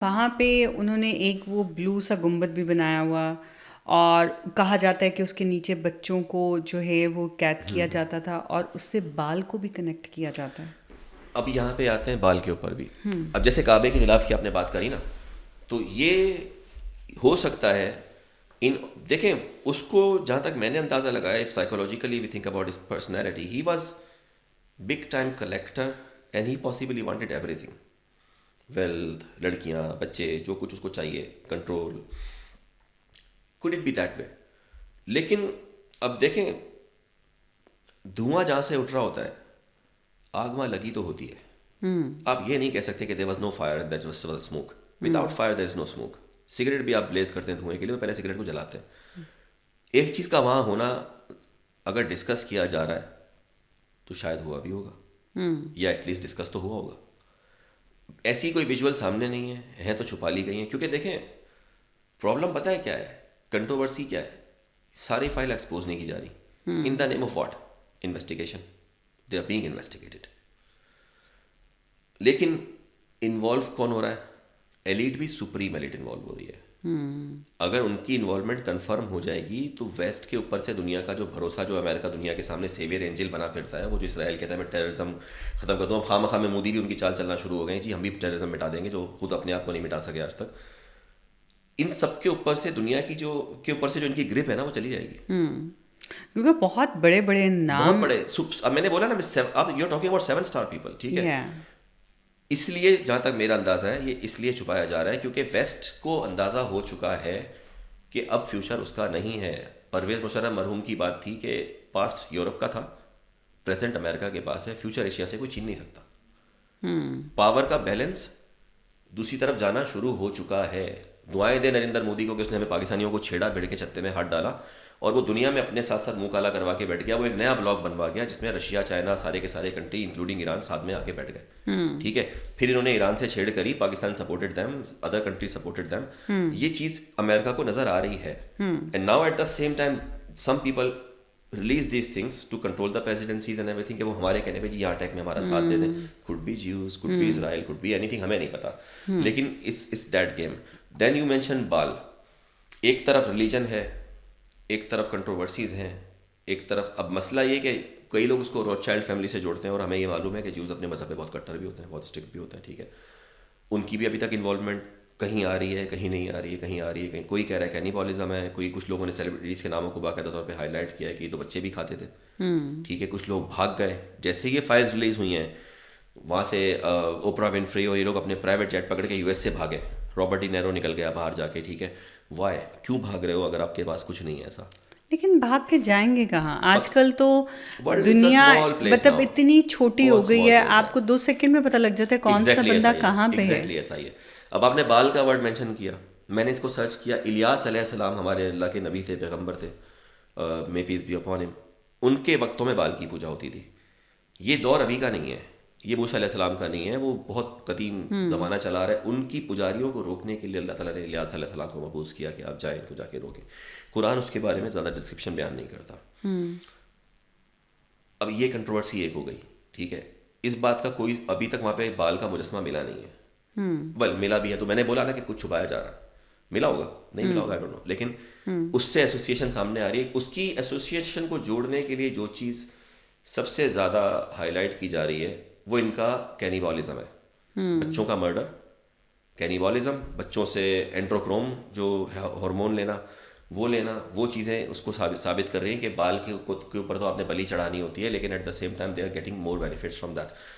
वहाँ पे उन्होंने एक वो ब्लू सा गुंबद भी बनाया हुआ, और कहा जाता है कि उसके नीचे बच्चों को जो है वो कैद किया जाता था और उससे बाल को भी कनेक्ट किया जाता है। अब यहाँ पे आते हैं बाल के ऊपर भी। अब जैसे काबे के खिलाफ की आपने बात करी ना, तो ये हो सकता है इन देखें उसको, जहाँ तक मैंने अंदाज़ा लगाया, if psychologically we think about his personality, he was big time collector and he possibly wanted everything, wealth, लड़कियाँ, बच्चे, जो कुछ उसको चाहिए, control. Could it be that way? लेकिन अब देखें, धुआं जहाँ से उठ रहा होता है, आग वहाँ लगी तो होती है। आप ये नहीं कह सकते कि there was no fire that was smoke. Without fire there is no smoke. Cigarette भी आप ब्लेज करते हैं धुएं के लिए, तो पहले सिगरेट को जलाते हैं। एक चीज़ का वहाँ होना अगर डिस्कस किया जा रहा है तो शायद हुआ भी होगा, या एटलीस्ट डिस्कस तो हुआ होगा। ऐसी कोई विजुअल सामने नहीं है तो छुपा ली गई है। क्योंकि देखें, प्रॉब्लम पता है क्या है, कंट्रोवर्सी क्या है, सारी फाइल एक्सपोज नहीं की जा रही। In the name of what? Investigation. They are being investigated. लेकिन इन्वॉल्व कौन हो रहा है? एलिट भी सुप्रीम एलिट इन्वॉल्व हो रही है। अगर उनकी इन्वॉल्वमेंट कंफर्म हो जाएगी तो वेस्ट के ऊपर से दुनिया का जो भरोसा, जो अमेरिका दुनिया के सामने सेवियर एंजल बना फिरता है, वो जो इसराइल कहता है मैं टेररिज्म खत्म कर दूँ, अब खाम खा में मोदी भी उनकी चाल चलना शुरू हो गए जी, हम भी टेररिज्म मिटा देंगे, जो खुद अपने आप को नहीं मिटा सके आज तक। इन सब के ऊपर से दुनिया की जो के ऊपर से जो इनकी ग्रिप है ना, वो चली जाएगी। क्योंकि बहुत बड़े बड़े बहुत नाम। बड़े अब मैंने बोला ना, अब you are talking about 7 star people, ठीक है। या इसलिए जहाँ तक मेरा अंदाज़ा है, ये इसलिए छुपाया जा रहा है क्योंकि वेस्ट को अंदाज़ा हो चुका है कि अब फ्यूचर उसका नहीं है। परवेज़ मुशर्रफ मरहूम की बात थी कि पास्ट यूरोप का था, प्रेजेंट अमेरिका के पास है, फ्यूचर एशिया से कोई छीन नहीं सकता। पावर का बैलेंस दूसरी तरफ जाना शुरू हो चुका है। दुआएं दे नरेंद्र मोदी को कि उसने हमें पाकिस्तानियों को छेड़ा, भिड़ के छत्ते में हाथ डाला और वो दुनिया में अपने साथ साथ मुंह काला करवा के बैठ गया। वो एक नया ब्लॉक बनवा गया जिसमें रशिया, चाइना, सारे के सारे कंट्री इंक्लूडिंग ईरान साथ में आके बैठ गए, ठीक है। फिर इन्होंने ईरान से छेड़ करी, Pakistan supported them, other country supported them. ये चीज़ अमेरिका को नजर आ रही है। And now at the same time some people release these things to control the presidencies and everything, कि वो हमारे कहने पे जी यहाँ अटैक में हमारा साथ दे दें। Could be Jews, could be Israel, could be anything, हमें नहीं पता। लेकिन it's that game. Then you mention Baal. एक तरफ रिलीजन है, एक तरफ कंट्रोवर्सीज हैं, एक तरफ अब मसला ये कि कई लोग उसको रॉथशाइल्ड फैमिली से जोड़ते हैं, और हमें ये मालूम है कि ज्यूज अपने मजहब पे बहुत कट्टर भी होते हैं, बहुत स्ट्रिक्ट भी होते हैं, ठीक है। उनकी भी अभी तक इन्वॉल्वमेंट कहीं आ रही है, कहीं नहीं आ रही है, कहीं आ रही है, कहीं कोई कह रहा है कैनिबॉलिज्म है, कोई कुछ लोगों ने सेलिब्रिटीज़ के नामों को बाकायदा तौर पे हाईलाइट किया है कि ये तो बच्चे भी खाते थे, ठीक है। कुछ लोग भाग गए जैसे ये फाइल्स रिलीज हुई हैं, वहाँ से ओपरा विनफ्री और ये लोग अपने प्राइवेट जेट पकड़ के यूएस से भागे। रॉबर्ट डी नैरो निकल गया बाहर जाके, ठीक है। वाई? क्यों भाग रहे हो अगर आपके पास कुछ नहीं है ऐसा? लेकिन भाग के जाएंगे कहाँ अब आजकल तो? वर्ल्ड इज अ दुनिया स्मॉल प्लेस मतलब नाउ, इतनी छोटी हो बहुत गई स्मॉल है, प्लेस है। आपको 2 सेकंड में पता लग जाता है कौन सा एग्जैक्टली बंदा ऐसा ही कहाँ है, पे है। एग्जैक्टली ऐसा ही है। अब आपने बाल का वर्ड मेंशन किया, मैंने इसको सर्च किया। इलियास अलैहिस्सलाम हमारे अल्लाह के नबी थे, पैगंबर थे, may peace be upon him. उनके वक्तों में बाल की पूजा होती थी। ये दौर अभी का नहीं है, ये मूसा अलैहिस्सलाम का नहीं है, वो बहुत कदीम ज़माना चला रहा है। उनकी पुजारियों को रोकने के लिए अल्लाह ताला ने इलियास अलैहिस्सलाम को मबूस किया कि आप जाएं, इनको जाके रोकें। कुरान उसके बारे में ज़्यादा डिस्क्रिप्शन बयान नहीं करता। अब ये कंट्रोवर्सी एक हो गई, ठीक है। इस बात का कोई अभी तक वहाँ पे बाल का मुजस्मा मिला नहीं है। वेल मिला भी है तो मैंने बोला ना कि कुछ छुपाया जा रहा है। मिला होगा, नहीं मिला होगा, आई डोंट नो। लेकिन उससे एसोसिएशन सामने आ रही है। उसकी एसोसिएशन को जोड़ने के लिए जो चीज़ सबसे ज़्यादा हाईलाइट की जा रही है वो इनका कैनिबॉलिज्म है। बच्चों का मर्डर, कैनिबॉलिज्म, बच्चों से एंड्रोक्रोम जो हार्मोन लेना, वो लेना, वो चीज़ें उसको साबित कर रही हैं कि बाल के ऊपर तो आपने बलि चढ़ानी होती है, लेकिन at the same time they are getting more benefits from that.